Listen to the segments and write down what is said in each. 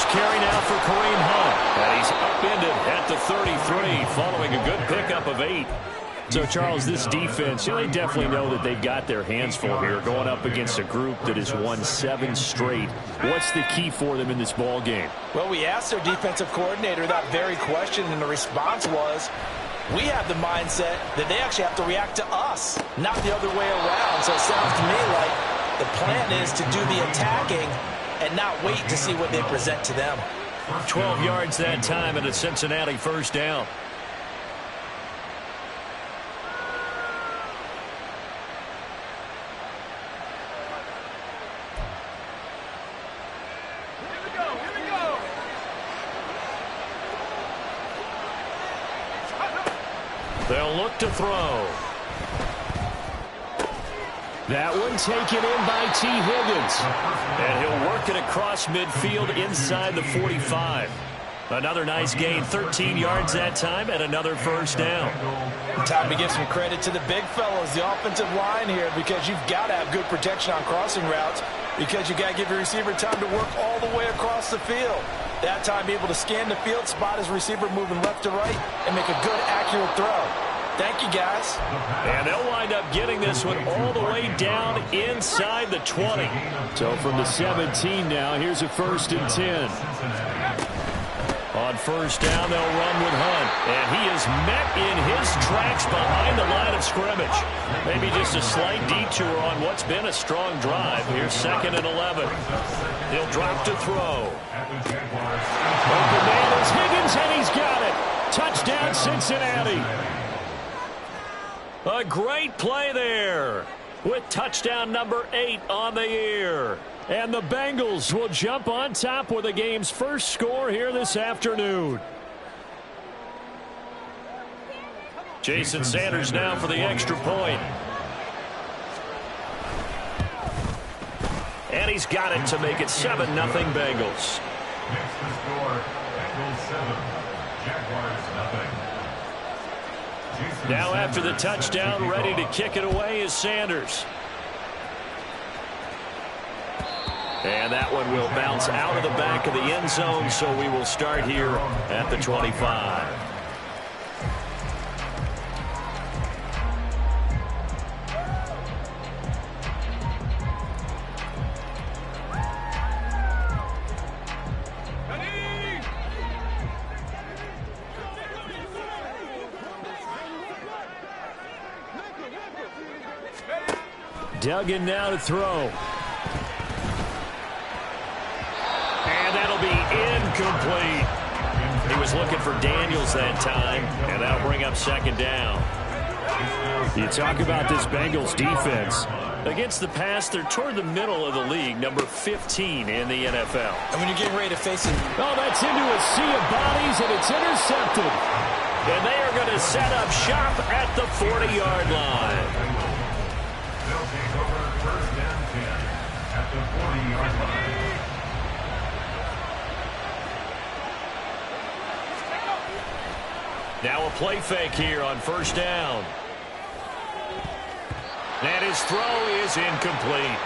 first carry now for Kareem Hunt. And he's upended at the 33 following a good pickup of 8. So, Charles, this defense, they definitely know that they've got their hands full here going up against a group that has won 7 straight. What's the key for them in this ball game? Well, we asked their defensive coordinator that very question, and the response was, we have the mindset that they actually have to react to us, not the other way around. So it sounds to me like the plan is to do the attacking and not wait to see what they present to them. 12 yards that time and a Cincinnati first down. They'll look to throw. That one taken in by T. Higgins. And he'll work it across midfield inside the 45. Another nice gain, 13 yards that time, and another first down. Time to give some credit to the big fellas, the offensive line here, because you've got to have good protection on crossing routes, because you've got to give your receiver time to work all the way across the field. That time, be able to scan the field, spot his receiver moving left to right, and make a good, accurate throw. Thank you, guys. And they'll wind up getting this one all the way down inside the 20. So from the 17 now, here's a 1st and 10. On first down, they'll run with Hunt. And he is met in his tracks behind the line of scrimmage. Maybe just a slight detour on what's been a strong drive. Here's 2nd and 11. He'll drop to throw. Open man is Higgins, and he's got it. Touchdown, Cincinnati. A great play there with touchdown number 8 on the year. And the Bengals will jump on top with the game's first score here this afternoon. Jason Sanders now for the extra point. And he's got it to make it 7-0 Bengals. Next to score, Bengals 7, Jaguars nothing. Now after the touchdown, ready to kick it away is Sanders. And that one will bounce out of the back of the end zone, so we will start here at the 25. Duggan now to throw. And that'll be incomplete. He was looking for Daniels that time, and that'll bring up 2nd down. You talk about this Bengals defense. Against the pass, they're toward the middle of the league, number 15 in the NFL. And when you're getting ready to face it. Oh, that's into a sea of bodies, and it's intercepted. And they are going to set up shop at the 40-yard line. They'll take over 1st and 10 at the 40-yard line. Now a play fake here on 1st down. And his throw is incomplete.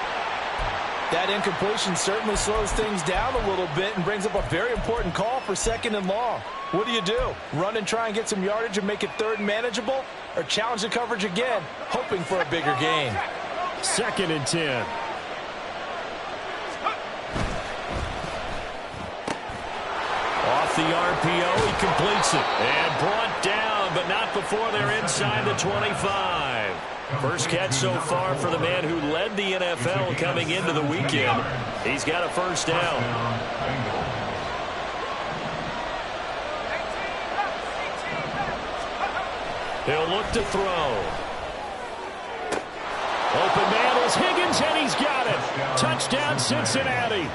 That incompletion certainly slows things down a little bit and brings up a very important call for 2nd and long. What do? Run and try and get some yardage and make it 3rd and manageable? Or challenge the coverage again, hoping for a bigger gain? 2nd and 10. Off the RPO, he completes it. And brought down, but not before they're inside the 25. First catch so far for the man who led the NFL coming into the weekend. He's got a 1st down. He'll look to throw. Open man is Higgins, and he's got it. Touchdown, Cincinnati.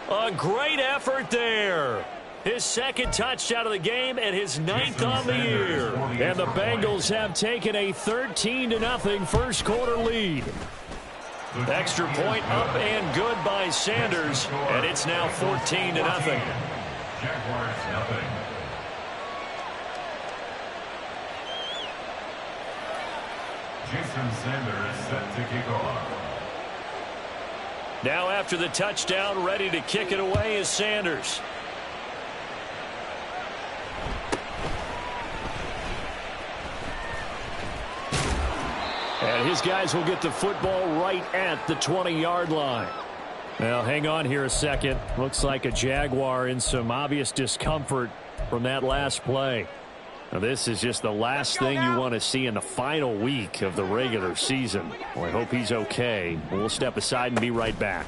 A great effort there. His 2nd touchdown of the game and his 9th on the year. And the Bengals have taken a 13-0 first quarter lead. Extra point up and good by Sanders, and it's now 14-0. Jaguars nothing. Jason Sanders set to kick off. Now after the touchdown, ready to kick it away is Sanders. And his guys will get the football right at the 20-yard line. Well, hang on here a second. Looks like a Jaguar in some obvious discomfort from that last play. Now, this is just the last thing you want to see in the final week of the regular season. Well, I hope he's okay. We'll step aside and be right back.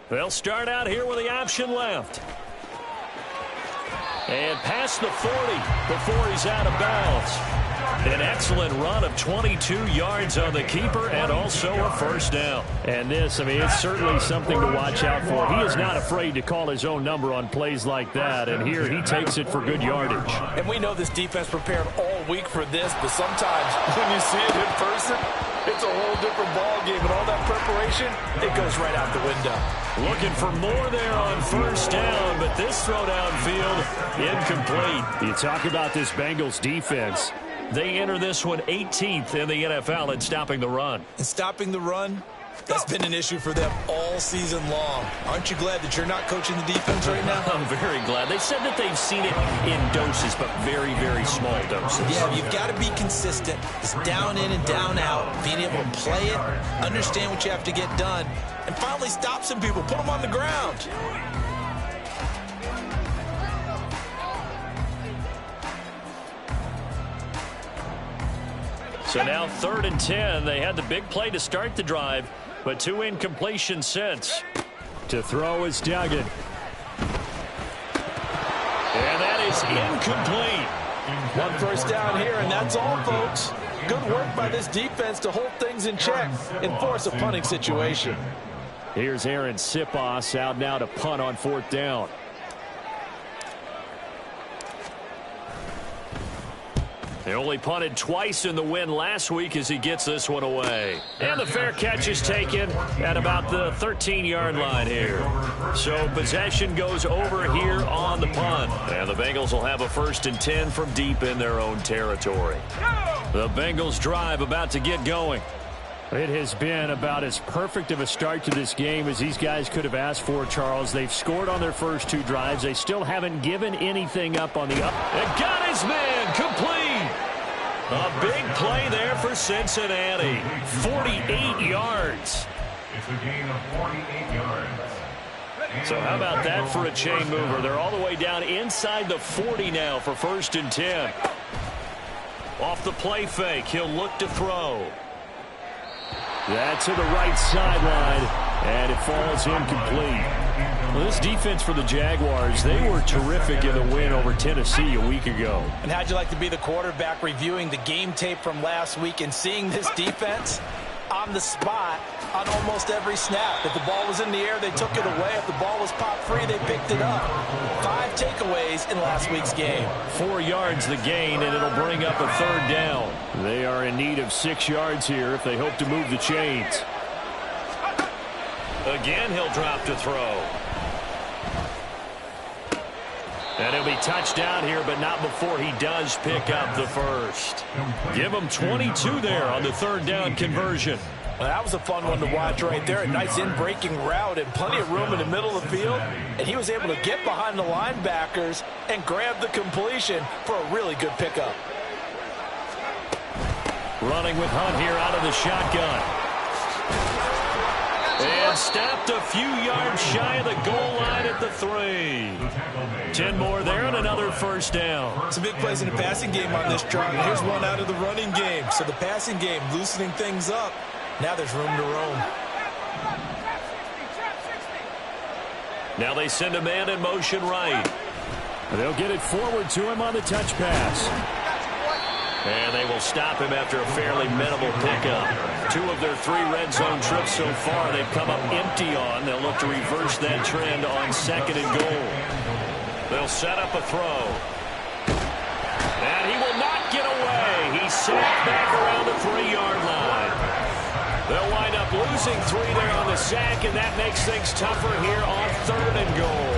They'll start out here with the option left. And past the 40 before he's out of bounds. An excellent run of 22 yards on the keeper and also a first down. And this, I mean, it's certainly something to watch out for. He is not afraid to call his own number on plays like that. And here he takes it for good yardage. And we know this defense prepared all week for this, but sometimes when you see it in person, it's a whole different ball game. And all that preparation, it goes right out the window. Looking for more there on first down, but this throw downfield incomplete. You talk about this Bengals defense. They enter this one 18th in the NFL in stopping the run. And stopping the run, that's been an issue for them all season long. Aren't you glad that you're not coaching the defense right now? I'm very glad. They said that they've seen it in doses, but very, very small doses. Yeah, you've got to be consistent. It's down in and down out. Being able to play it, understand what you have to get done, and finally stop some people, put them on the ground. So now 3rd and 10. They had the big play to start the drive, but 2 incompletions since. To throw is Duggan. And that is incomplete. 1 first down here, and that's all, folks. Good work by this defense to hold things in check and force a punting situation. Here's Aaron Sipos out now to punt on 4th down. They only punted twice in the win last week as he gets this one away. And the fair catch is taken at about the 13-yard line here. So possession goes over here on the punt. And the Bengals will have a 1st and 10 from deep in their own territory. The Bengals drive about to get going. It has been about as perfect of a start to this game as these guys could have asked for, Charles. They've scored on their first 2 drives. They still haven't given anything up on the up. And got his man complete. A big play there for Cincinnati. 48 yards. It's a gain of 48 yards. So how about that for a chain mover? They're all the way down inside the 40 now for 1st and 10. Off the play fake, he'll look to throw. That's to the right sideline, and it falls incomplete. Well, this defense for the Jaguars, they were terrific in the win over Tennessee a week ago. And how'd you like to be the quarterback reviewing the game tape from last week and seeing this defense on the spot on almost every snap? If the ball was in the air, they took it away. If the ball was popped free, they picked it up. 5 takeaways in last week's game. 4 yards the gain, and it'll bring up a 3rd down. They are in need of 6 yards here if they hope to move the chains. Again, he'll drop to throw. And he'll be touched down here, but not before he does pick up the first. Give him 22 there on the 3rd down conversion. Well, that was a fun one to watch right there. A nice in-breaking route and plenty of room in the middle of the field. And he was able to get behind the linebackers and grab the completion for a really good pickup. Running with Hunt here out of the shotgun. And stopped a few yards shy of the goal line at the 3. 10 more there and another first down. Some big plays in the passing game on this drive. Here's one out of the running game. So the passing game loosening things up. Now there's room to roam. Now they send a man in motion right. They'll get it forward to him on the touch pass. And they will stop him after a fairly minimal pickup. 2 of their 3 red zone trips so far they've come up empty on. They'll look to reverse that trend on 2nd and goal. They'll set up a throw. And he will not get away. He's sacked back around the 3-yard line. They'll wind up losing 3 there on the sack, and that makes things tougher here on 3rd and goal.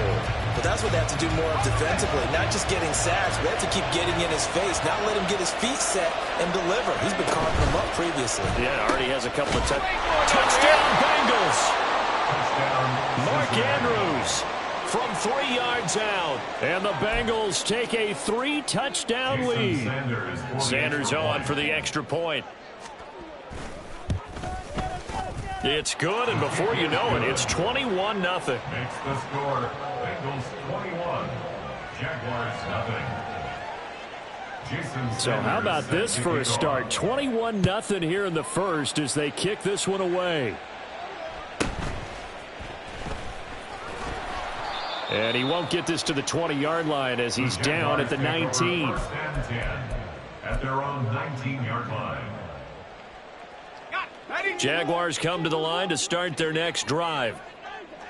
But that's what they have to do more of defensively, not just getting sacks, but they have to keep getting in his face, not let him get his feet set and deliver. He's been carving them up previously. Yeah, already has a couple of touchdown Bengals. from 3 yards out. And the Bengals take a 3-touchdown lead. Sanders on for the extra point. It's good, and before you know it, it's 21-0. Makes the score. Bengals 21, Jaguars 0. So how about this for a start? 21-0 here in the first as they kick this one away. And he won't get this to the 20-yard line as he's down at the 19. First and 10 at their own 19-yard line. Jaguars come to the line to start their next drive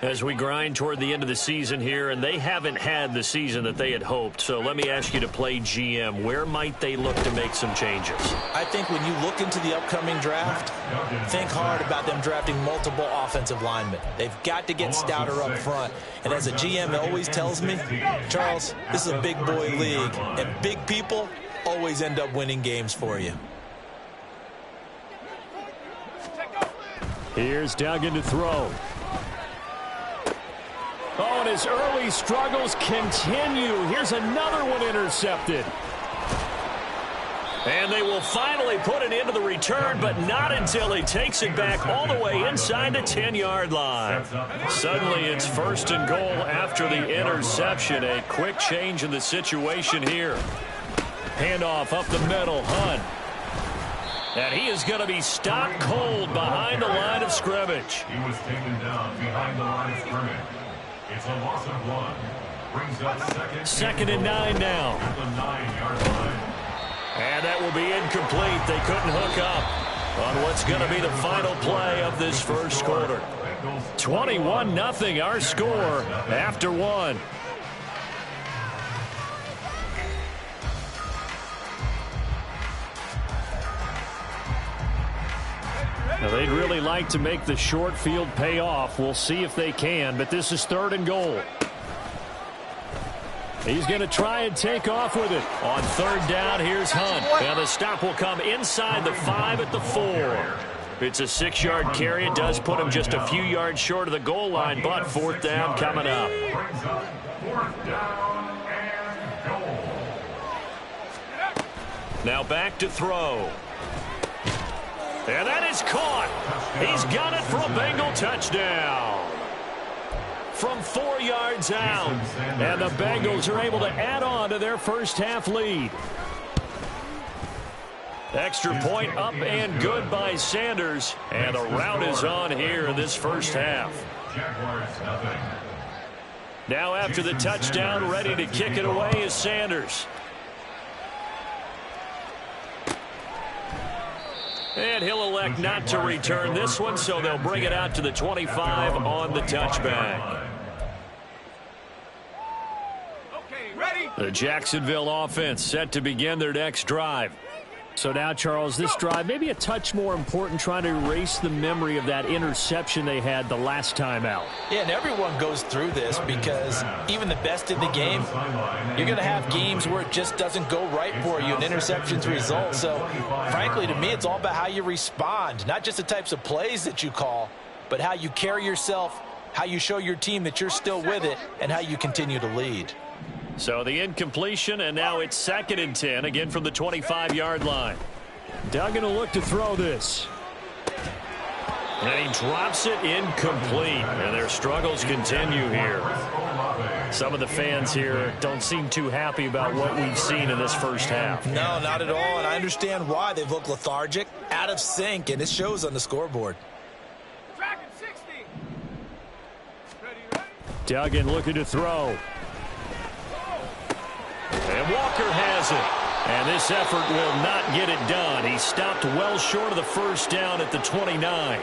as we grind toward the end of the season here, and they haven't had the season that they had hoped. So let me ask you to play GM. Where might they look to make some changes? I think when you look into the upcoming draft, think hard about them drafting multiple offensive linemen. They've got to get stouter up front. And as a GM always tells me, Charles, this is a big boy league, and big people always end up winning games for you. Here's Duggan to throw. Oh, and his early struggles continue. Here's another one intercepted. And they will finally put it into the return, but not until he takes it back all the way inside the 10-yard line. Suddenly it's 1st and goal after the interception. A quick change in the situation here. Handoff up the middle, Hunt. And he is going to be stopped cold behind the line of scrimmage. He was taken down behind the line of scrimmage. It's a loss of 1. Brings up second and 9 now. At the 9-yard line. And that will be incomplete. They couldn't hook up on what's going to be the final play of this first quarter. 21-0 our score after 1. Now, they'd really like to make the short field pay off. We'll see if they can, but this is 3rd and goal. He's going to try and take off with it. On 3rd down, here's Hunt. Now the stop will come inside the 5 at the 4. It's a 6-yard carry. It does put him just a few yards short of the goal line, but 4th down coming up. Brings up 4th down and goal. Now back to throw. And that is caught. He's got it for a Bengal touchdown. From 4 yards out. And the Bengals are able to add on to their first half lead. Extra point up and good by Sanders. And the rout is on here in this first half. Jaguars 0. Now after the touchdown, ready to kick it away is Sanders. And he'll elect not to return this one, so they'll bring it out to the 25 on the touchback. The Jacksonville offense set to begin their next drive. So now, Charles, this drive maybe a touch more important, trying to erase the memory of that interception they had the last time out. Yeah, and everyone goes through this because even the best in the game, you're going to have games where it just doesn't go right for you and interceptions result. So, frankly, to me, it's all about how you respond, not just the types of plays that you call, but how you carry yourself, how you show your team that you're still with it, and how you continue to lead. So the incompletion, and now it's 2nd and 10, again from the 25-yard line. Duggan will look to throw this. And he drops it incomplete, and their struggles continue here. Some of the fans here don't seem too happy about what we've seen in this first half. No, not at all, and I understand why. They've looked lethargic, out of sync, and it shows on the scoreboard. Duggan looking to throw. And Walker has it. And this effort will not get it done. He stopped well short of the first down at the 29.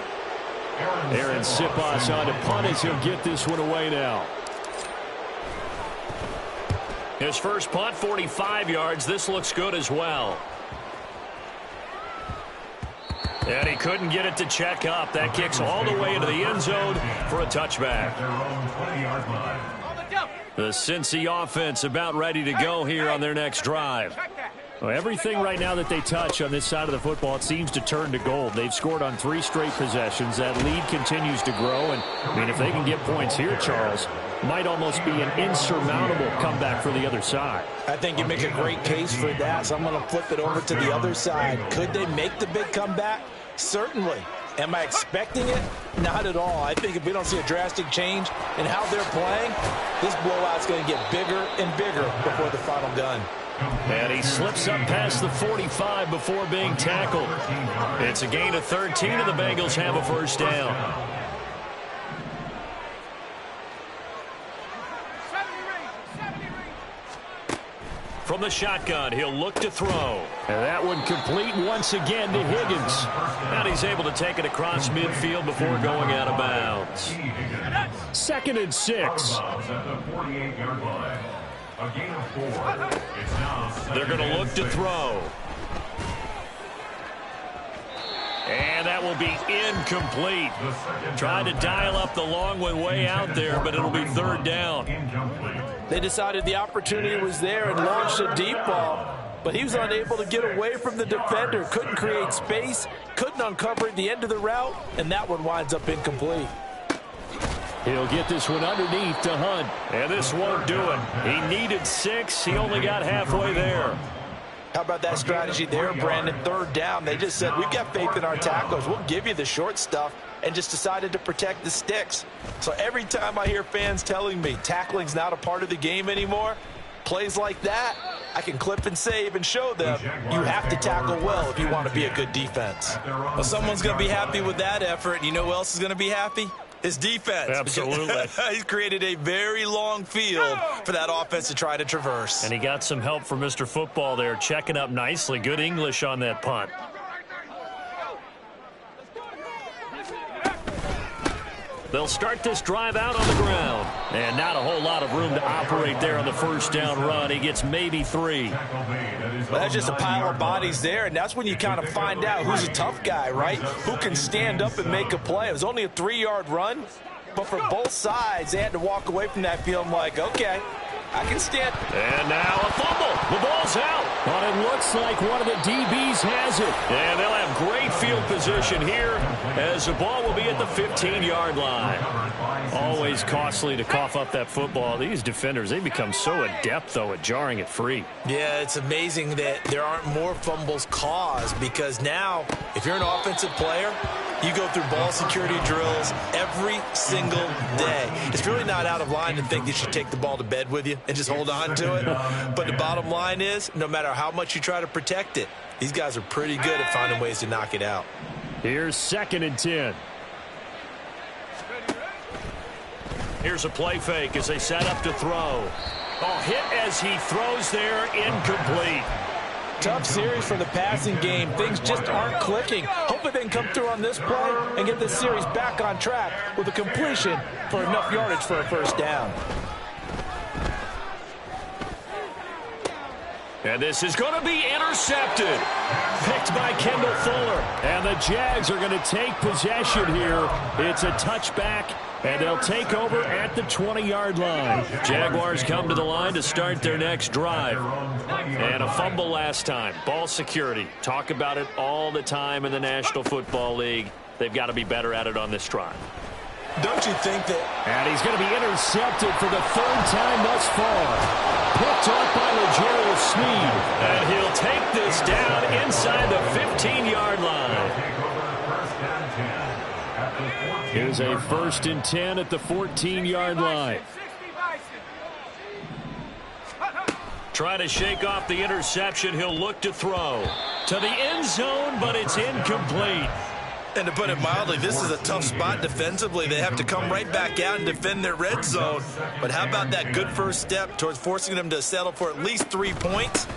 Aaron Siposs on to punt as he'll get this one away now. His first punt, 45 yards. This looks good as well. And he couldn't get it to check up. That kicks all the way into the end zone for a touchback. The Cincy offense about ready to go here on their next drive. Well, everything right now that they touch on this side of the football, it seems to turn to gold. They've scored on 3 straight possessions. That lead continues to grow. And, I mean, if they can get points here, Charles, might almost be an insurmountable comeback for the other side. I think you make a great case for that, so I'm going to flip it over to the other side. Could they make the big comeback? Certainly. Am I expecting it? Not at all. I think if we don't see a drastic change in how they're playing, this blowout's going to get bigger and bigger before the final gun. And he slips up past the 45 before being tackled. It's a gain of 13, and the Bengals have a first down. From the shotgun, he'll look to throw. And that one complete once again to Higgins. And he's able to take it across midfield before going out of bounds. 2nd and 6. They're going to look to throw. And that will be incomplete. Tried to dial up the long one way out there, but it'll be 3rd down. They decided the opportunity was there and launched a deep ball, but he was unable to get away from the defender. Couldn't create space, couldn't uncover the end of the route, and that one winds up incomplete. He'll get this one underneath to Hunt, and this won't do it. He needed 6. He only got halfway there. How about that strategy there, Brandon? 3rd down. They just said, we've got faith in our tacklers. We'll give you the short stuff, and just decided to protect the sticks. So every time I hear fans telling me tackling's not a part of the game anymore, plays like that, I can clip and save and show them you have to tackle well if you want to be a good defense. Well, someone's going to be happy with that effort. You know who else is going to be happy? His defense. Absolutely. He's created a very long field for that offense to try to traverse. And he got some help from Mr. Football there, checking up nicely. Good English on that punt. They'll start this drive out on the ground. And not a whole lot of room to operate there on the first down run. He gets maybe 3. Well, that's just a pile of bodies there, and that's when you kind of find out who's a tough guy, right? Who can stand up and make a play. It was only a 3-yard run, but for both sides, they had to walk away from that field like, okay, I can stand. And now a fumble. The ball's out. But it looks like one of the DBs has it. And they'll have great field position here as the ball will be at the 15-yard line. Always costly to cough up that football. These defenders, they become so adept, though, at jarring it free. Yeah, it's amazing that there aren't more fumbles caused, because now, if you're an offensive player, you go through ball security drills every single day. It's really not out of line to think you should take the ball to bed with you and just hold on to it. But the bottom line is, no matter how much you try to protect it, these guys are pretty good at finding ways to knock it out. Here's 2nd and 10. Here's a play fake as they set up to throw. Oh, hit as he throws there, incomplete. Tough series for the passing game. Things just aren't clicking. Hopefully they can come through on this play and get this series back on track with a completion for enough yardage for a first down. And this is going to be intercepted. Picked by Kendall Fuller. And the Jags are going to take possession here. It's a touchback, and they'll take over at the 20-yard line. Jaguars come to the line to start their next drive. And a fumble last time. Ball security. Talk about it all the time in the National Football League. They've got to be better at it on this drive. Don't you think that... And he's going to be intercepted for the 3rd time thus far. Picked up by L'Jarius Sneed. And he'll take this down inside the 15-yard line. Here's a 1st and 10 at the 14-yard line. Try to shake off the interception. He'll look to throw to the end zone, but it's incomplete. And to put it mildly, this is a tough spot defensively. They have to come right back out and defend their red zone. But how about that good first step towards forcing them to settle for at least 3 points?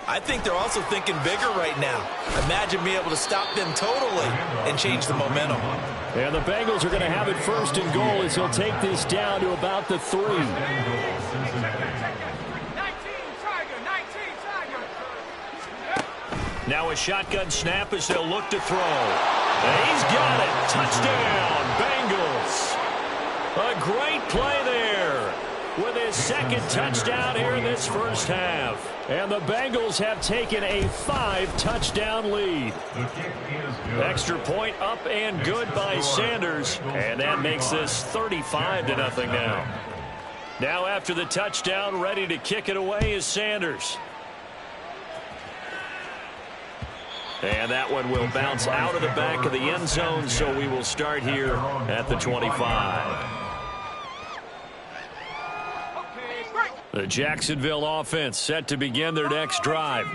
I think they're also thinking bigger right now. Imagine being able to stop them totally and change the momentum. And the Bengals are going to have it 1st and goal as he'll take this down to about the 3. Now a shotgun snap as they'll look to throw. And he's got it. Touchdown, Bengals. A great play there. with his second touchdown here in this first half. And the Bengals have taken a 5-touchdown lead. Extra point up and good by Sanders. And that makes this 35-0 now. Now after the touchdown, ready to kick it away is Sanders. And that one will bounce out of the back of the end zone, so we will start here at the 25. The Jacksonville offense set to begin their next drive.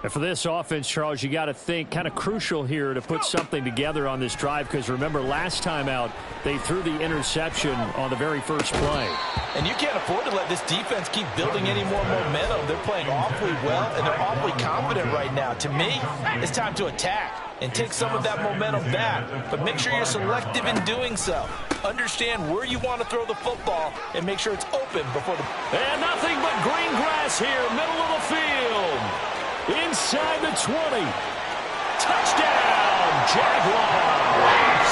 And for this offense, Charles, you got to think kind of crucial here to put something together on this drive, because remember last time out they threw the interception on the very first play. And you can't afford to let this defense keep building any more momentum. They're playing awfully well, and they're awfully confident right now. To me, it's time to attack and take some of that momentum back, but make sure you're selective in doing so. Understand where you want to throw the football and make sure it's open before the... And nothing but green grass here, middle of the field. Inside the 20. Touchdown, Jaguars.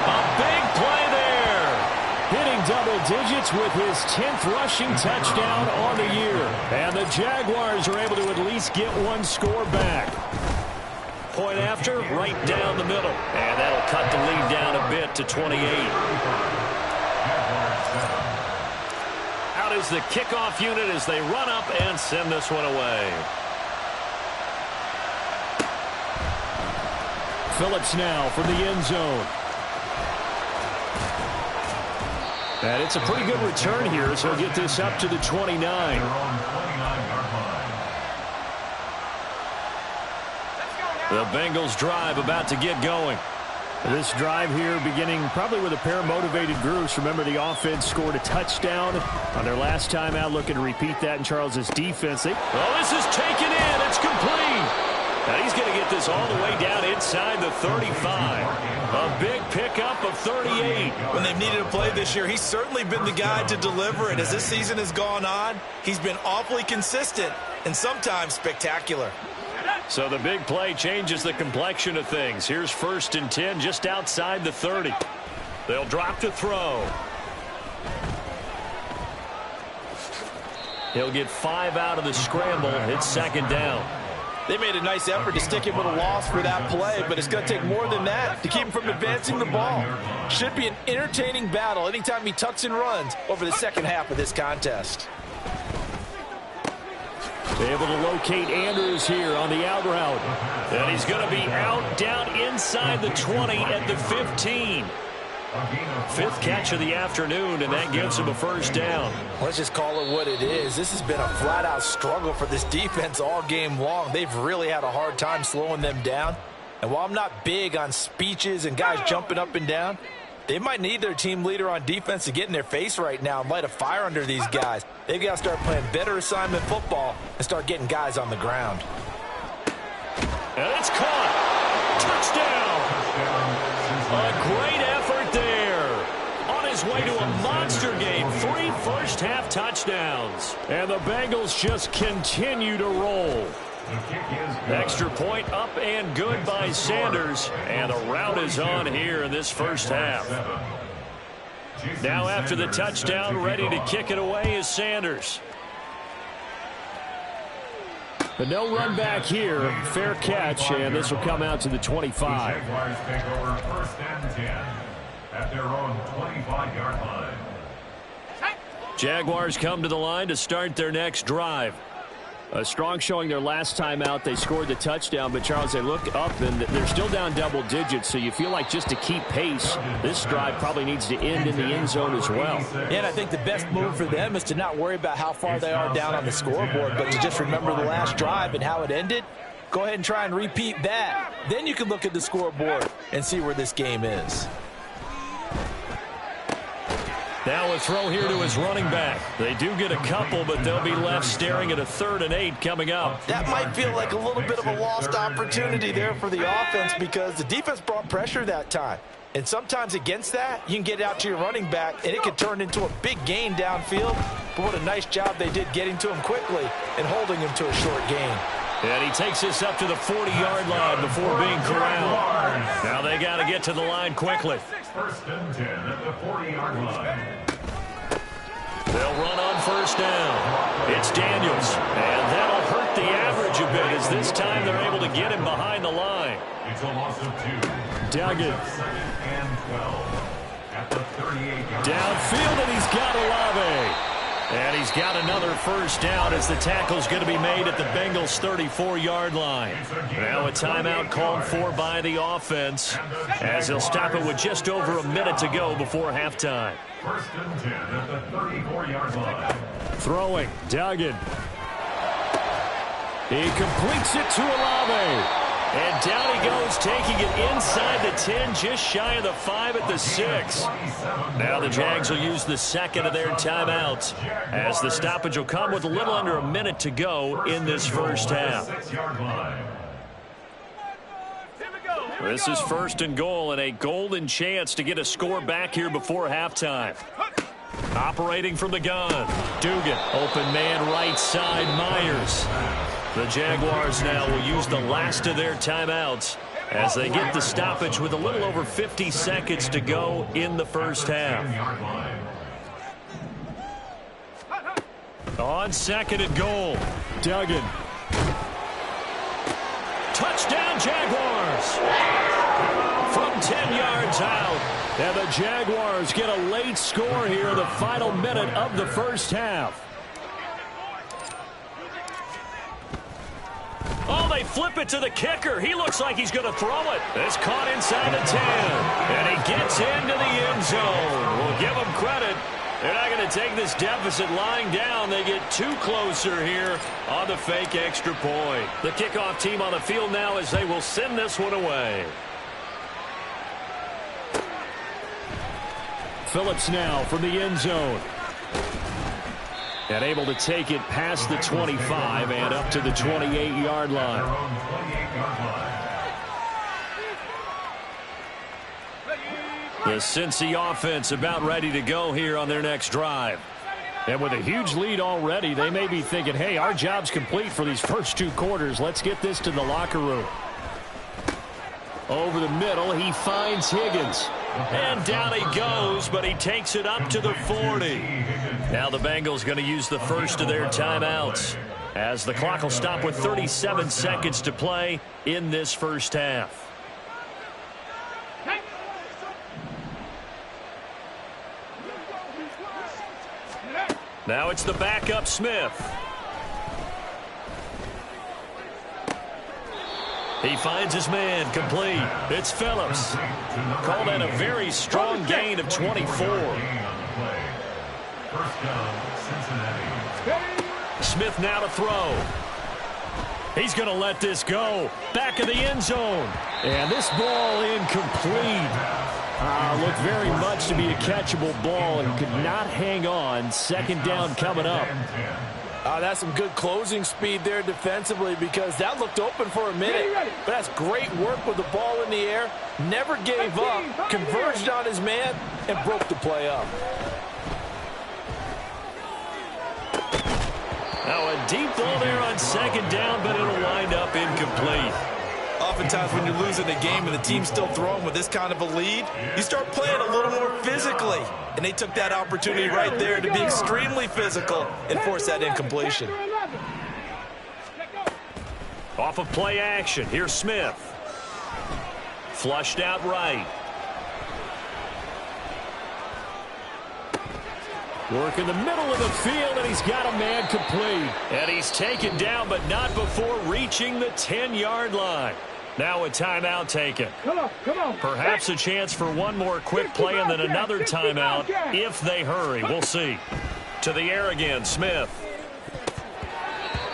A big play there. Hitting double digits with his 10th rushing touchdown on the year. And the Jaguars are able to at least get one score back. Point after, right down the middle. And that'll cut the lead down a bit to 28. Out is the kickoff unit as they run up and send this one away. Phillips now from the end zone. And it's a pretty good return here, so he'll get this up to the 29. The Bengals drive about to get going. This drive here beginning probably with a pair of motivated groups. Remember, the offense scored a touchdown on their last time out. Looking to repeat that in Charles's defense. Well, this is taken in. It's complete. Now he's going to get this all the way down inside the 35. A big pickup of 38. When they've needed a play this year, he's certainly been the guy to deliver it. As this season has gone on, he's been awfully consistent and sometimes spectacular. So the big play changes the complexion of things. Here's 1st and 10 just outside the 30. They'll drop to throw. He'll get 5 out of the scramble. It's 2nd down. They made a nice effort to stick him with a loss for that play, but it's going to take more than that to keep him from advancing the ball. Should be an entertaining battle anytime he tucks and runs over the second half of this contest. Able to locate Andrews here on the out route. And he's going to be out down inside the 20 at the 15. 5th catch of the afternoon, and that gives him a 1st down. Let's just call it what it is. This has been a flat-out struggle for this defense all game long. They've really had a hard time slowing them down. And while I'm not big on speeches and guys jumping up and down, they might need their team leader on defense to get in their face right now and light a fire under these guys. They've got to start playing better assignment football and start getting guys on the ground. And it's caught. Touchdown. A great effort there. On his way to a monster game. 3 first-half touchdowns. And the Bengals just continue to roll. Extra point up and good by Sanders. And the route is on here in this first half. Now after the touchdown, ready to kick it away is Sanders. But no run back here. Fair catch, and this will come out to the 25. Jaguars take over 1st and 10 at their own 25-yard line. Jaguars come to the line to start their next drive. A strong showing their last time out. They scored the touchdown, but Charles, they look up and they're still down double digits, so you feel like just to keep pace, this drive probably needs to end in the end zone as well. Yeah, and I think the best move for them is to not worry about how far they are down on the scoreboard, but to just remember the last drive and how it ended. Go ahead and try and repeat that. Then you can look at the scoreboard and see where this game is. Now a throw here to his running back. They do get a couple, but they'll be left staring at a 3rd and 8 coming up. That might feel like a little bit of a lost opportunity there for the offense because the defense brought pressure that time. And sometimes against that, you can get out to your running back, and it could turn into a big gain downfield. But what a nice job they did getting to him quickly and holding him to a short gain. And he takes this up to the 40-yard line before being corralled. Now they got to get to the line quickly. 1st and 10 at the 40-yard line. They'll run first down. It's Daniels, and that'll hurt the average a bit as this time they're able to get him behind the line. It's a loss of 2. Duggan. Second and 12 at the 38-yard downfield, and he's got Olave. And he's got another first down as the tackle's going to be made at the Bengals' 34-yard line. Now a timeout called for by the offense as he'll stop it with just over a minute to go before halftime. First and 10 at the 34-yard line. Throwing, Duggan. He completes it to Olave. And down he goes, taking it inside the 10, just shy of the 5 at the 6. Now the Jags will use the second of their timeouts as the stoppage will come with a little under a minute to go in this first half. This is first and goal and a golden chance to get a score back here before halftime. Operating from the gun, Dugan, open man right side, Myers. The Jaguars now will use the last of their timeouts as they get the stoppage with a little over 50 seconds to go in the first half. On second and goal, Duggan. Touchdown, Jaguars! From 10 yards out. And the Jaguars get a late score here in the final minute of the first half. Oh, they flip it to the kicker. He looks like he's going to throw it. It's caught inside the 10. And he gets into the end zone. We'll give him credit. They're not going to take this deficit lying down. They get too closer here on the fake extra point. The kickoff team on the field now as they will send this one away. Phillips now from the end zone. And able to take it past the 25 and up to the 28-yard line. The Cincy offense about ready to go here on their next drive. And with a huge lead already, they may be thinking, hey, our job's complete for these first 2 quarters. Let's get this to the locker room. Over the middle, he finds Higgins. And down he goes, but he takes it up to the 40. Now the Bengals going to use the first of their timeouts as the clock will stop with 37 seconds to play in this first half. Now it's the backup Smith. He finds his man complete. It's Phillips. Called in a very strong gain of 24. Smith now to throw. He's going to let this go. Back of the end zone. And this ball incomplete. Looked very much to be a catchable ball and could not hang on. Second down coming up. That's some good closing speed there defensively because that looked open for a minute. But that's great work with the ball in the air. Never gave up, converged on his man, and broke the play up. Now a deep ball there on second down, but it'll wind up incomplete. Oftentimes when you're losing a game and the team's still throwing with this kind of a lead, you start playing a little more physically. And they took that opportunity right there to be extremely physical and force that incompletion. Off of play action, here's Smith. Flushed out right. Work in the middle of the field, and he's got a man complete. And he's taken down, but not before reaching the 10-yard line. Now a timeout taken. Come on. Perhaps a chance for one more quick play and then another timeout if they hurry. We'll see. To the air again, Smith.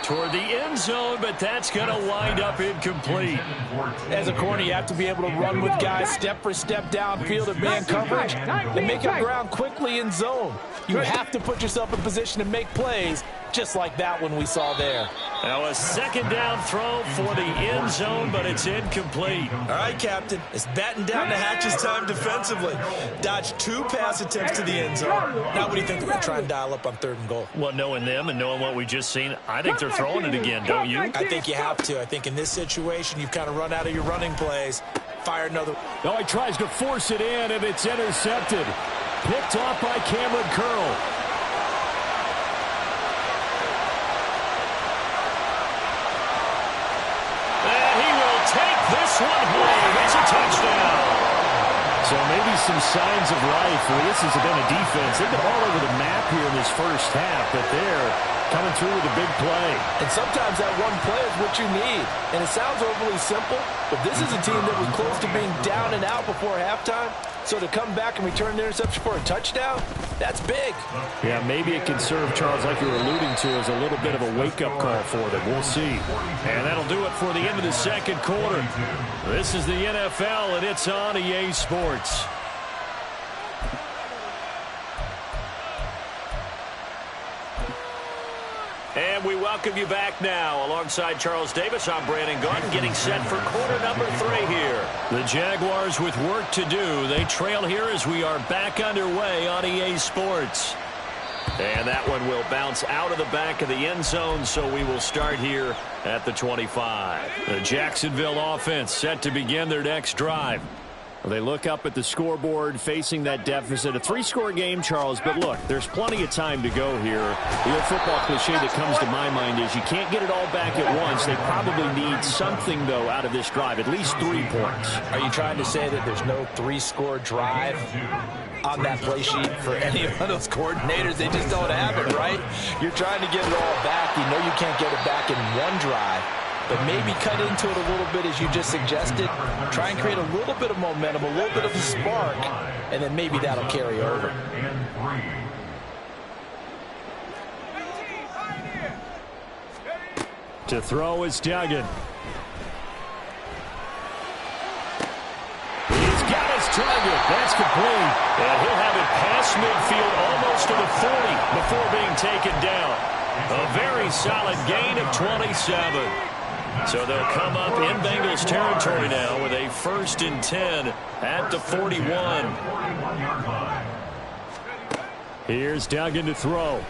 Toward the end zone, but that's going to wind up incomplete. As a corner, you have to be able to run with guys step for step downfield of man coverage and make up ground quickly in zone. You have to put yourself in position to make plays just like that one we saw there. Now a second down throw for the end zone, but it's incomplete. All right, Captain. It's batten down the hatches time defensively. Dodged 2 pass attempts to the end zone. Now what do you think they're going to try and dial up on 3rd and goal? Well, knowing them and knowing what we just seen, I think they're throwing it again, don't you? I think you have to. I think in this situation, you've kind of run out of your running plays. Fire another. Oh, he tries to force it in, and it's intercepted. Picked off by Cameron Curl. some signs of life. This has been a defense. They've been all over the map here in this first half, but they're coming through with a big play. And sometimes that one play is what you need. And it sounds overly simple, but this is a team that was close to being down and out before halftime. So to come back and return the interception for a touchdown, that's big. Yeah, maybe it can serve, Charles, like you were alluding to, as a little bit of a wake-up call for them. We'll see. And that'll do it for the end of the second quarter. This is the NFL, and it's on EA Sports. And we welcome you back now. Alongside Charles Davis, I'm Brandon Gaudin, getting set for quarter number 3 here. The Jaguars with work to do. They trail here as we are back underway on EA Sports. And that one will bounce out of the back of the end zone, so we will start here at the 25. The Jacksonville offense set to begin their next drive. They look up at the scoreboard facing that deficit. A 3-score game, Charles, but look, there's plenty of time to go here. The old football cliche that comes to my mind is you can't get it all back at once. They probably need something, though, out of this drive, at least 3 points. Are you trying to say that there's no 3-score drive on that play sheet for any of those coordinators? They just don't have it, right? You're trying to get it all back. You know you can't get it back in one drive. But maybe cut into it a little bit, as you just suggested. Try and create a little bit of momentum, a little bit of a spark, and then maybe that'll carry over. To throw is Duggan. He's got his target. That's complete. And he'll have it past midfield almost to the 40 before being taken down. A very solid gain of 27. So they'll come up in Bengals territory now with a 1st and 10 at the 41. Here's Duggan to throw.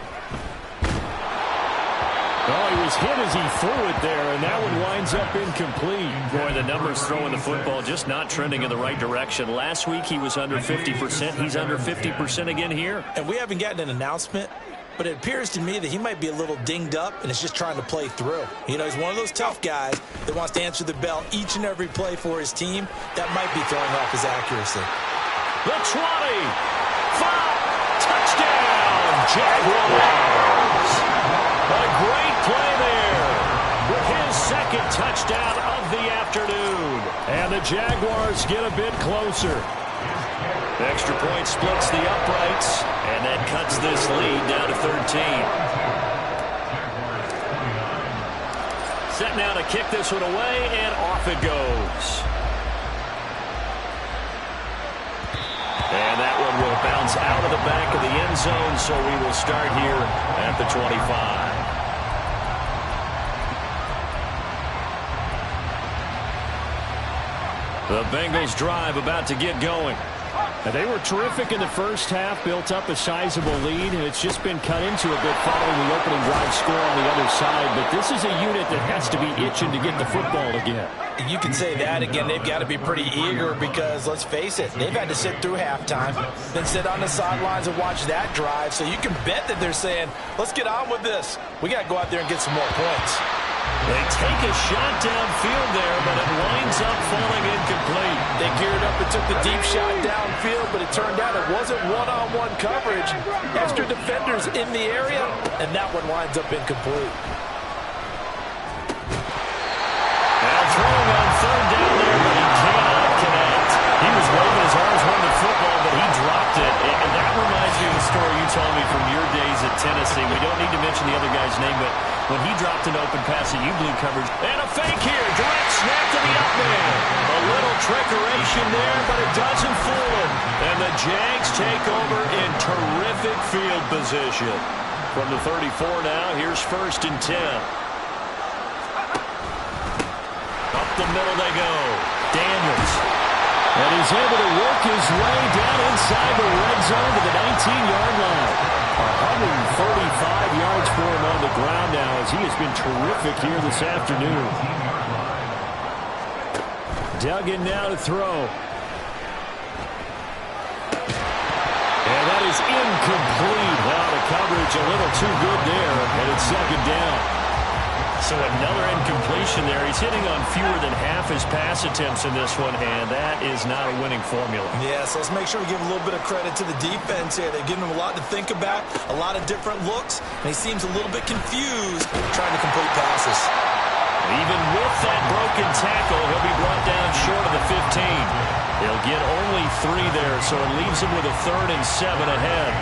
Oh, he was hit as he threw it there, and that one winds up incomplete. Boy, the numbers throwing the football just not trending in the right direction. Last week he was under 50%. He's under 50% again here. And we haven't gotten an announcement, but it appears to me that he might be a little dinged up and is just trying to play through. You know, he's one of those tough guys that wants to answer the bell each and every play for his team. That might be throwing off his accuracy. The 20. 5. Touchdown, Jaguars. A great play there with his 2nd touchdown of the afternoon. And the Jaguars get a bit closer. Extra point splits the uprights, and that cuts this lead down to 13. Set now to kick this one away, and off it goes. And that one will bounce out of the back of the end zone, so we will start here at the 25. The Bengals drive about to get going. They were terrific in the first half, built up a sizable lead, and it's just been cut into a bit following the opening drive score on the other side. But this is a unit that has to be itching to get the football again. You can say that again. They've got to be pretty eager because, let's face it, they've had to sit through halftime, then sit on the sidelines and watch that drive. So you can bet that they're saying, let's get on with this. We got to go out there and get some more points. They take a shot downfield there, but it winds up falling incomplete. They geared up and took the deep shot downfield, but it turned out it wasn't one-on-one coverage. Extra defenders in the area, and that one winds up incomplete. And throwing on 3rd down there, but he cannot connect. He was waving his arms wanting the football, but he dropped it. And that reminds me of the story you told me from your days at Tennessee. We don't need to mention the other guy's name, but when he dropped an open pass that you blew coverage. And a fake here. Direct snap to the up man. A little trickeration there, but it doesn't fool him. And the Jags take over in terrific field position. From the 34 now, here's 1st and 10. Up the middle they go. Daniels. And he's able to work his way down inside the red zone to the 19-yard line. 135 yards for him on the ground now as he has been terrific here this afternoon. Duggan now to throw. And that is incomplete. Wow, the coverage a little too good there, and it's 2nd down. So another incompletion there. He's hitting on fewer than half his pass attempts in this one, and that is not a winning formula. Yeah, so let's make sure we give a little bit of credit to the defense here. They've given him a lot to think about, a lot of different looks, and he seems a little bit confused trying to complete passes. Even with that broken tackle, he'll be brought down short of the 15. He'll get only 3 there, so it leaves him with a 3rd and 7 ahead.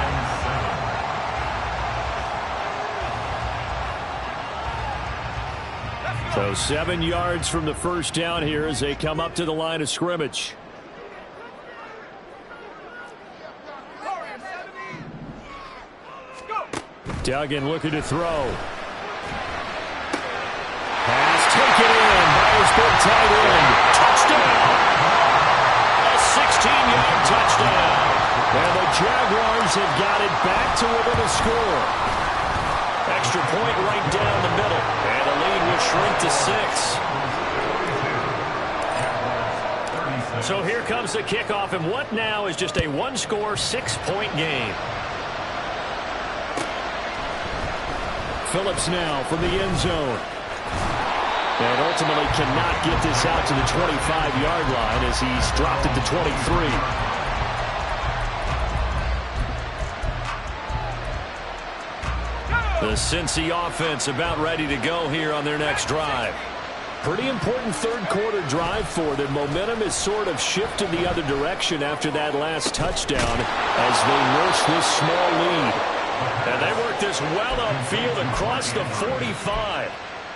So 7 yards from the first down here as they come up to the line of scrimmage. Duggan looking to throw. Pass taken in by his big tight end. Touchdown! A 16-yard touchdown. And the Jaguars have got it back to within a score. Extra point right down the middle. And the lead will shrink to 6. So here comes the kickoff, and what now is just a one-score, 6-point game. Phillips now from the end zone. And ultimately cannot get this out to the 25-yard line as he's dropped at the 23. The Cincy offense about ready to go here on their next drive. Pretty important third-quarter drive for them. Momentum has sort of shifted the other direction after that last touchdown as they nurse this small lead. And they work this well upfield across the 45.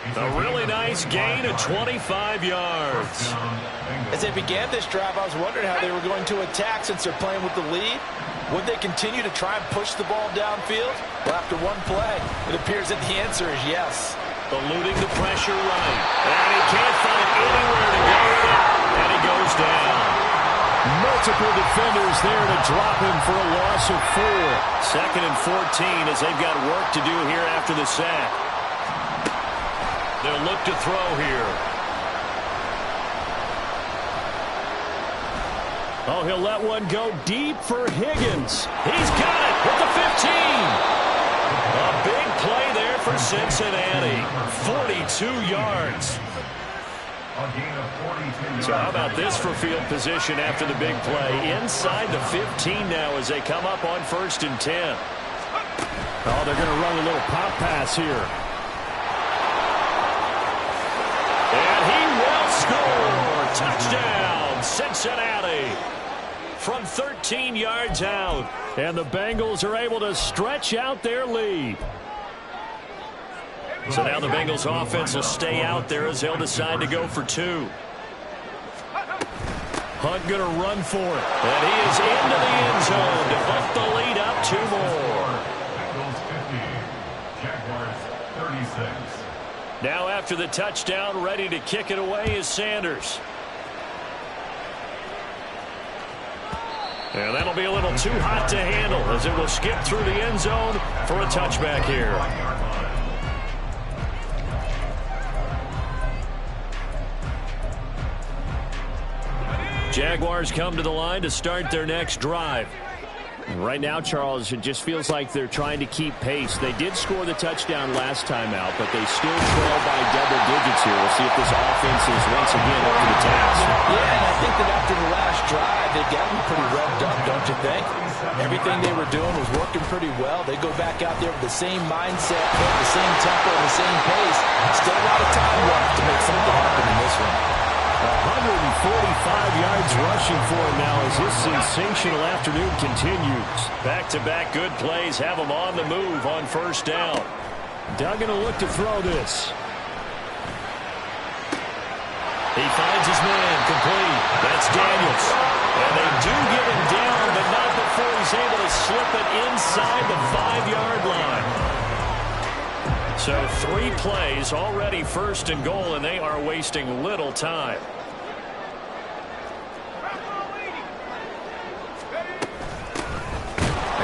A really nice gain of 25 yards. As they began this drive, I was wondering how they were going to attack since they're playing with the lead. Would they continue to try and push the ball downfield? Well, after one play, it appears that the answer is yes. Eluding the pressure right. And he can't find anywhere to go with it. And he goes down. Multiple defenders there to drop him for a loss of 4. 2nd and 14 as they've got work to do here after the sack. They'll look to throw here. Oh, he'll let one go deep for Higgins. He's got it at the 15. A big play there for Cincinnati. 42 yards. So how about this for field position after the big play? Inside the 15 now as they come up on 1st and 10. Oh, they're going to run a little pop pass here. And he will score. Touchdown, Cincinnati. From 13 yards out. And the Bengals are able to stretch out their lead. So now the Bengals offense will stay out there as they'll decide to go for 2. Hunt going to run for it. And he is into the end zone to bump the lead up 2 more. Bengals 50, Jaguars 36. Now after the touchdown, ready to kick it away is Sanders. And that'll be a little too hot to handle as it will skip through the end zone for a touchback here. Jaguars come to the line to start their next drive. Right now, Charles, it just feels like they're trying to keep pace. They did score the touchdown last time out, but they still trail by double digits here. We'll see if this offense is once again up to the task. Yeah, and I think that after the last drive, they got them pretty revved up, don't you think? Everything they were doing was working pretty well. They go back out there with the same mindset, the same tempo, and the same pace. Still a lot of time left to make something happen in this one. 145 yards rushing for him now as this sensational afternoon continues. Back-to-back good plays have him on the move on 1st down. Duggan will look to throw this. He finds his man complete. That's Daniels. And they do get him down, but not before he's able to slip it inside the 5-yard line. So 3 plays already 1st and goal, and they are wasting little time.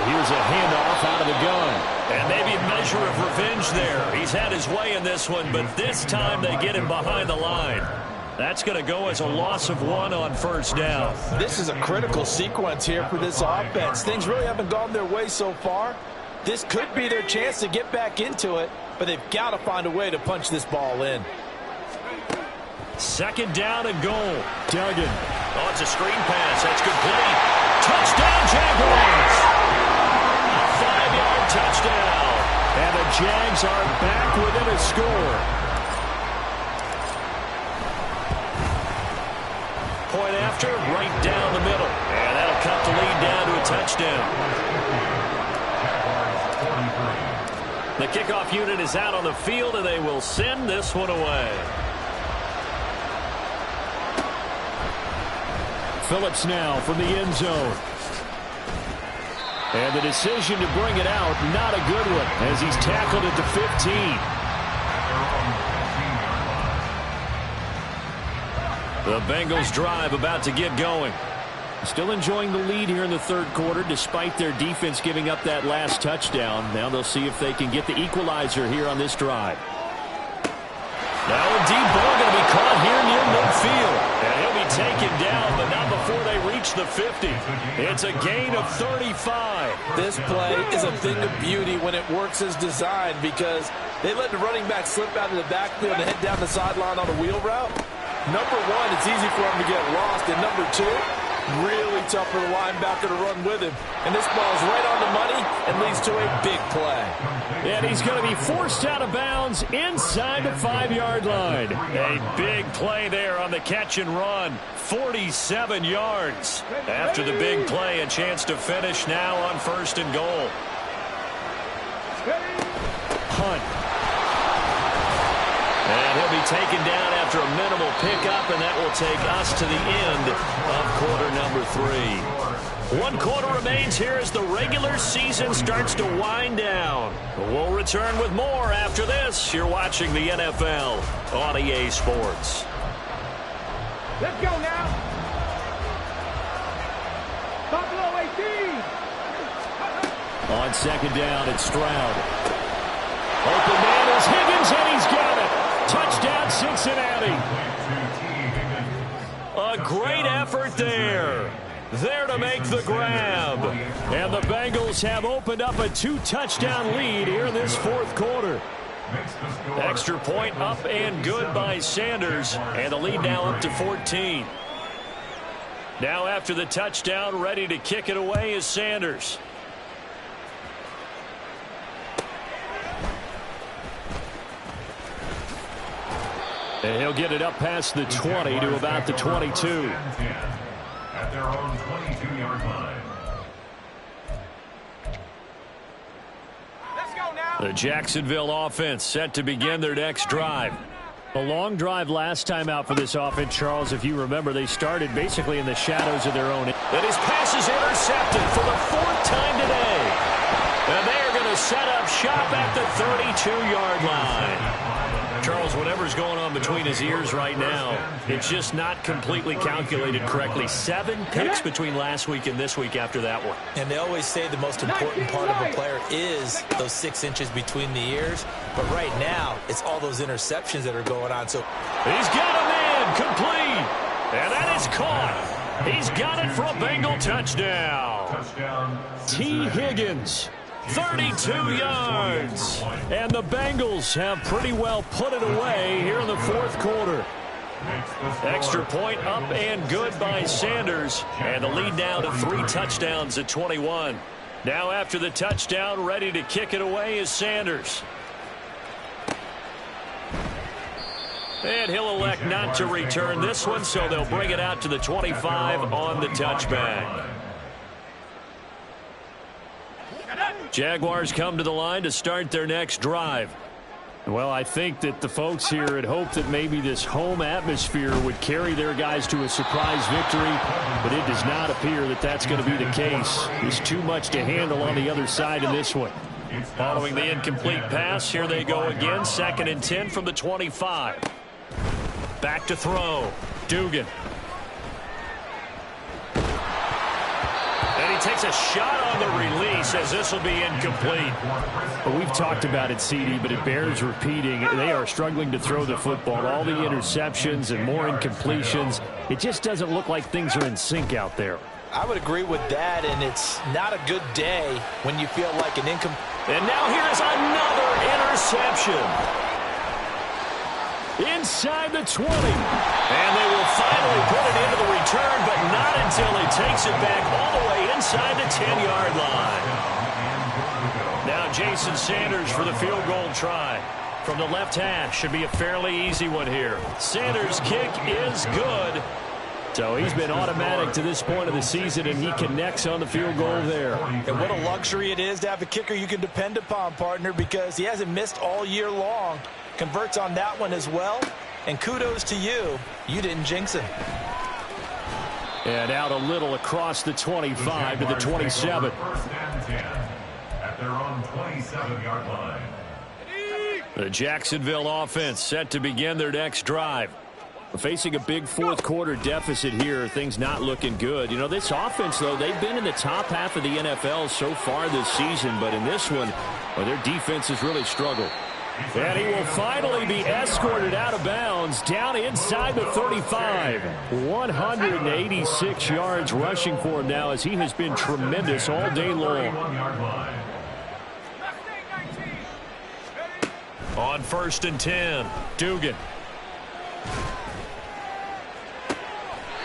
Here's a handoff out of the gun. And maybe a measure of revenge there. He's had his way in this one, but this time they get him behind the line. That's going to go as a loss of 1 on 1st down. This is a critical sequence here for this offense. Things really haven't gone their way so far. This could be their chance to get back into it, but they've got to find a way to punch this ball in. Second down and goal. Duggan. Oh, it's a screen pass. That's complete. Touchdown, Jaguars. A 5-yard touchdown. And the Jags are back within a score. Point after, right down the middle. And that'll cut the lead down to a touchdown. The kickoff unit is out on the field, and they will send this one away. Phillips now from the end zone. And the decision to bring it out, not a good one, as he's tackled at the 15. The Bengals drive about to get going. Still enjoying the lead here in the third quarter, despite their defense giving up that last touchdown. Now they'll see if they can get the equalizer here on this drive. Now a deep ball going to be caught here near midfield. And he'll be taken down, but not before they reach the 50. It's a gain of 35. This play is a thing of beauty when it works as designed, because they let the running back slip out of the backfield and head down the sideline on a wheel route. Number one, it's easy for him to get lost. And number two, really tough for the linebacker to run with him. And this ball is right on the money and leads to a big play. And he's going to be forced out of bounds inside the 5-yard line. A big play there on the catch and run. 47 yards. After the big play, a chance to finish now on 1st and goal. Hunt. And he'll be taken down after a minimal pickup, and that will take us to the end of quarter number 3. 1 quarter remains here as the regular season starts to wind down. We'll return with more after this. You're watching the NFL on EA Sports. Let's go now. Buffalo 18. On second down, it's Stroud. Open man is Higgins, and he's got it. Touchdown, Cincinnati. A great effort there. There to make the grab. And the Bengals have opened up a 2-touchdown lead here in this 4th quarter. Extra point up and good by Sanders. And the lead now up to 14. Now after the touchdown, ready to kick it away is Sanders. And he'll get it up past the 20 to about the 22. At their own 22-yard line. Let's go now. The Jacksonville offense set to begin their next drive. A long drive last time out for this offense, Charles. If you remember, they started basically in the shadows of their own. And his pass is intercepted for the 4th time today. And they are going to set up shop at the 32-yard line. Charles, whatever's going on between his ears right now, it's just not completely calculated correctly. 7 picks between last week and this week after that one. And they always say the most important part of a player is those 6 inches between the ears. But right now, it's all those interceptions that are going on. So he's got a man complete. And that is caught. He's got it for a Bengal touchdown. T. Higgins. 32 yards. And the Bengals have pretty well put it away here in the 4th quarter. Extra point up and good by Sanders. And the lead now to 3 touchdowns at 21. Now after the touchdown, ready to kick it away is Sanders. And he'll elect not to return this one, so they'll bring it out to the 25 on the touchback. Jaguars come to the line to start their next drive. Well, I think that the folks here had hoped that maybe this home atmosphere would carry their guys to a surprise victory, but it does not appear that that's going to be the case. There's too much to handle on the other side in this one. Following the incomplete pass, here they go again. 2nd and 10 from the 25. Back to throw. Dugan. And he takes a shot on the release as this will be incomplete. Well, we've talked about it, CD, but it bears repeating. They are struggling to throw the football. All the interceptions and more incompletions. It just doesn't look like things are in sync out there. I would agree with that, and it's not a good day when you feel like an income. And now here's another interception. Inside the 20. And they will finally put it into the return, but not until he takes it back all the way inside the 10-yard line. Now Jason Sanders for the field goal try. From the left hash, should be a fairly easy one here. Sanders' kick is good. So he's been automatic to this point of the season, and he connects on the field goal there. And what a luxury it is to have a kicker you can depend upon, partner, because he hasn't missed all year long. Converts on that one as well. And kudos to you. You didn't jinx him. And out a little across the 25 to the 27. First and 10 at their own 27-yard line. The Jacksonville offense set to begin their next drive. Facing a big fourth quarter deficit here, things not looking good. You know, this offense, though, they've been in the top half of the NFL so far this season, but in this one, well, their defense has really struggled. And he will finally be escorted out of bounds down inside the 35. 186 yards rushing for him now as he has been tremendous all day long. On 1st and 10, Dugan.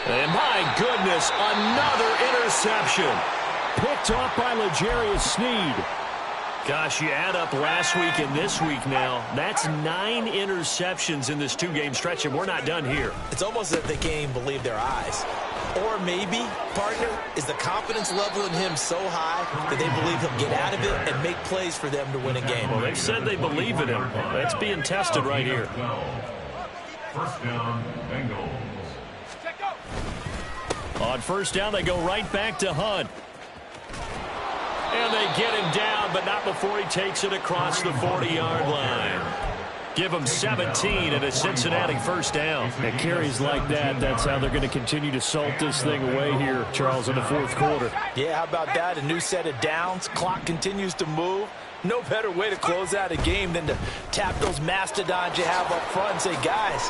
And my goodness, another interception. Picked off by L'Jarius Sneed. Gosh, you add up last week and this week now. That's 9 interceptions in this 2-game stretch, and we're not done here. It's almost as if they can't even believe their eyes. Or maybe, partner, is the confidence level in him so high that they believe he'll get out of it and make plays for them to win a game. Well, they've said they believe in him. That's being tested right here. First down, Bengals. On 1st down, they go right back to Hunt. And they get him down, but not before he takes it across the 40-yard line. Give him 17 and a Cincinnati first down. And carries like that, that's how they're going to continue to salt this thing away here, Charles, in the fourth quarter. Yeah, how about that? A new set of downs. Clock continues to move. No better way to close out a game than to tap those mastodons you have up front and say, guys,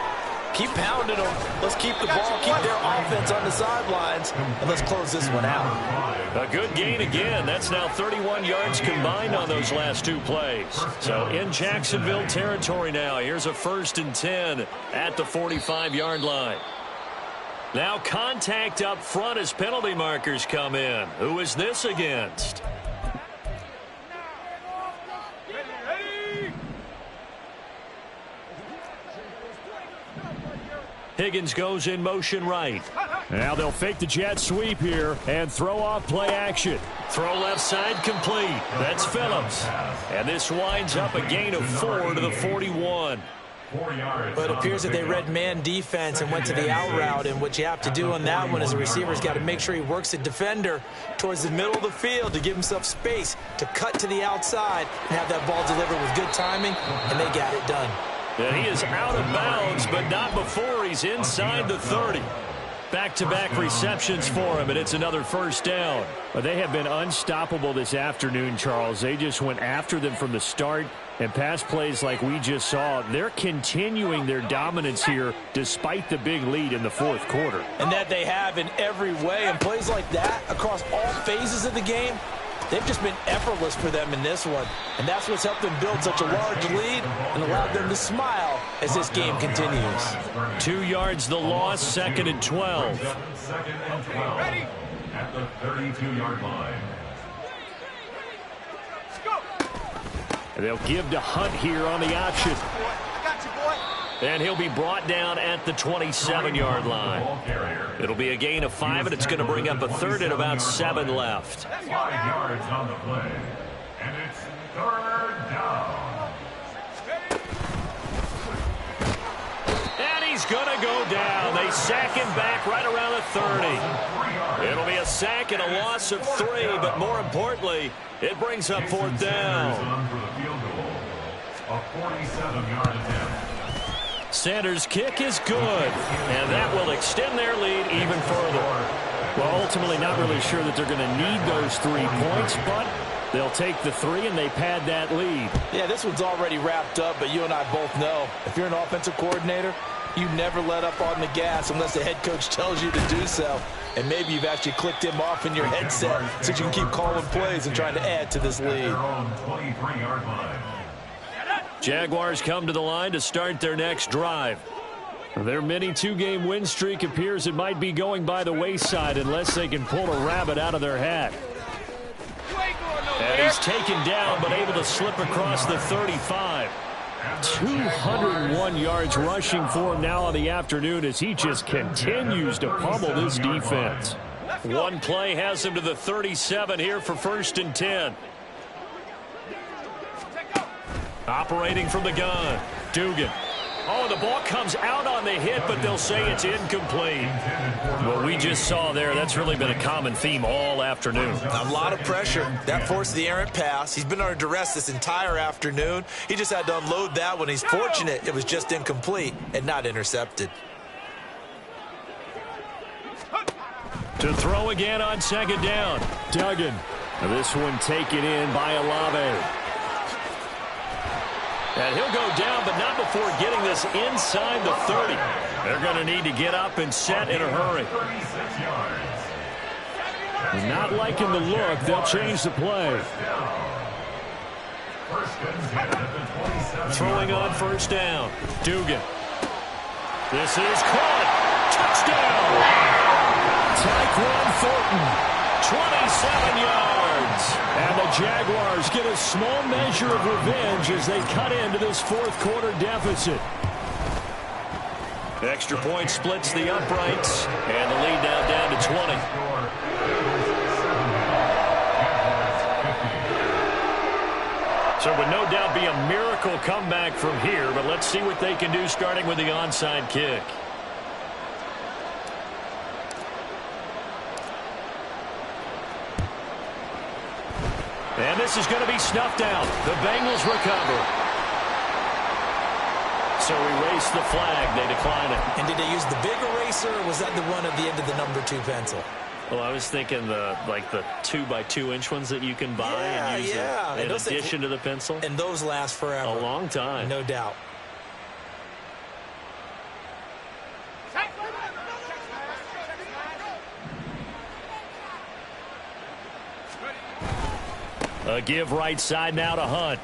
keep pounding them. Let's keep the ball, keep their offense on the sidelines, and let's close this one out. A good gain again. That's now 31 yards combined on those last 2 plays. So in Jacksonville territory now. Here's a 1st and 10 at the 45-yard line. Now contact up front as penalty markers come in. Who is this against? Higgins goes in motion right. Now they'll fake the jet sweep here and throw off play action. Throw left side complete. That's Phillips. And this winds up a gain of 4 to the 41. But it appears that they read man defense and went to the out route, and what you have to do on that one is the receiver's got to make sure he works the defender towards the middle of the field to give himself space to cut to the outside and have that ball delivered with good timing, and they got it done. And he is out of bounds, but not before he's inside the 30. Back-to-back receptions for him, and it's another first down. But they have been unstoppable this afternoon, Charles. They just went after them from the start, and pass plays like we just saw, they're continuing their dominance here despite the big lead in the fourth quarter. And that they have in every way, and plays like that across all phases of the game, they've just been effortless for them in this one. And that's what's helped them build such a large lead and allowed them to smile as this game continues. 2 yards the loss, 2nd and 12. 2nd and 12 at the 32-yard line. And they'll give to Hunt here on the option. And he'll be brought down at the 27-yard line. It'll be a gain of 5, and it's going to bring up a 3rd and about 7 left. 5 yards on the play, and it's 3rd down. And he's going to go down. They sack him back right around the 30. It'll be a sack and a loss of 3, but more importantly, it brings up 4th down. For the field goal, a 47-yard attempt. Sanders' kick is good, and that will extend their lead even further. Well, ultimately not really sure that they're going to need those 3 points, but they'll take the 3 and they pad that lead. Yeah, this one's already wrapped up, but you and I both know if you're an offensive coordinator, you never let up on the gas unless the head coach tells you to do so. And maybe you've actually clicked him off in your headset so you can keep calling plays and trying to add to this lead. Jaguars come to the line to start their next drive. Their mini two-game win streak appears it might be going by the wayside unless they can pull a rabbit out of their hat. And he's taken down but able to slip across the 35. 201 yards rushing for him now on the afternoon as he just continues to pummel this defense. One play has him to the 37 here for 1st and 10. Operating from the gun, Dugan. Oh, the ball comes out on the hit, but they'll say it's incomplete. What we just saw there, that's really been a common theme all afternoon. A lot of pressure. That forced the errant pass. He's been under duress this entire afternoon. He just had to unload that one. He's fortunate it was just incomplete and not intercepted. To throw again on 2nd down, Duggan. This one taken in by Olave. And he'll go down, but not before getting this inside the 30. They're going to need to get up and set in a hurry. Not liking the look. They'll change the play. Throwing on 1st down. Dugan. This is caught. Touchdown. Tyquan Thornton. 27 yards. And the Jaguars get a small measure of revenge as they cut into this 4th quarter deficit. Extra point splits the uprights, and the lead now down to 20. So it would no doubt be a miracle comeback from here, but let's see what they can do starting with the onside kick. And this is going to be snuffed out. The Bengals recover. So erase the flag. They decline it. And did they use the big eraser, or was that the one at the end of the number 2 pencil? Well, I was thinking the 2-by-2-inch ones that you can buy and use in addition to the pencil. And those last forever. A long time. No doubt. A give right side now to Hunt.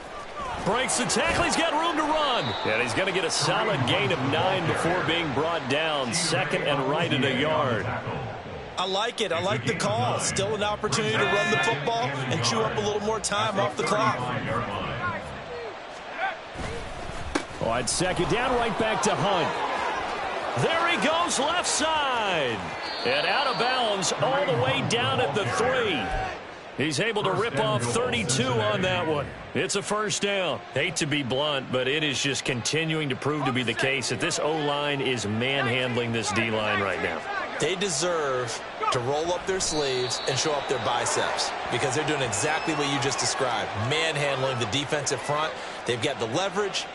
Breaks the tackle. He's got room to run. And he's going to get a solid gain of 9 before being brought down. 2nd and right at a yard. I like it. I like the call. Still an opportunity to run the football and chew up a little more time off the clock. On 2nd down, right back to Hunt. There he goes, left side. And out of bounds all the way down at the 3. He's able to rip off 32 on that one. It's a 1st down. Hate to be blunt, but it is just continuing to prove to be the case that this O-line is manhandling this D-line right now. They deserve to roll up their sleeves and show up their biceps because they're doing exactly what you just described. Manhandling the defensive front. They've got the leverage.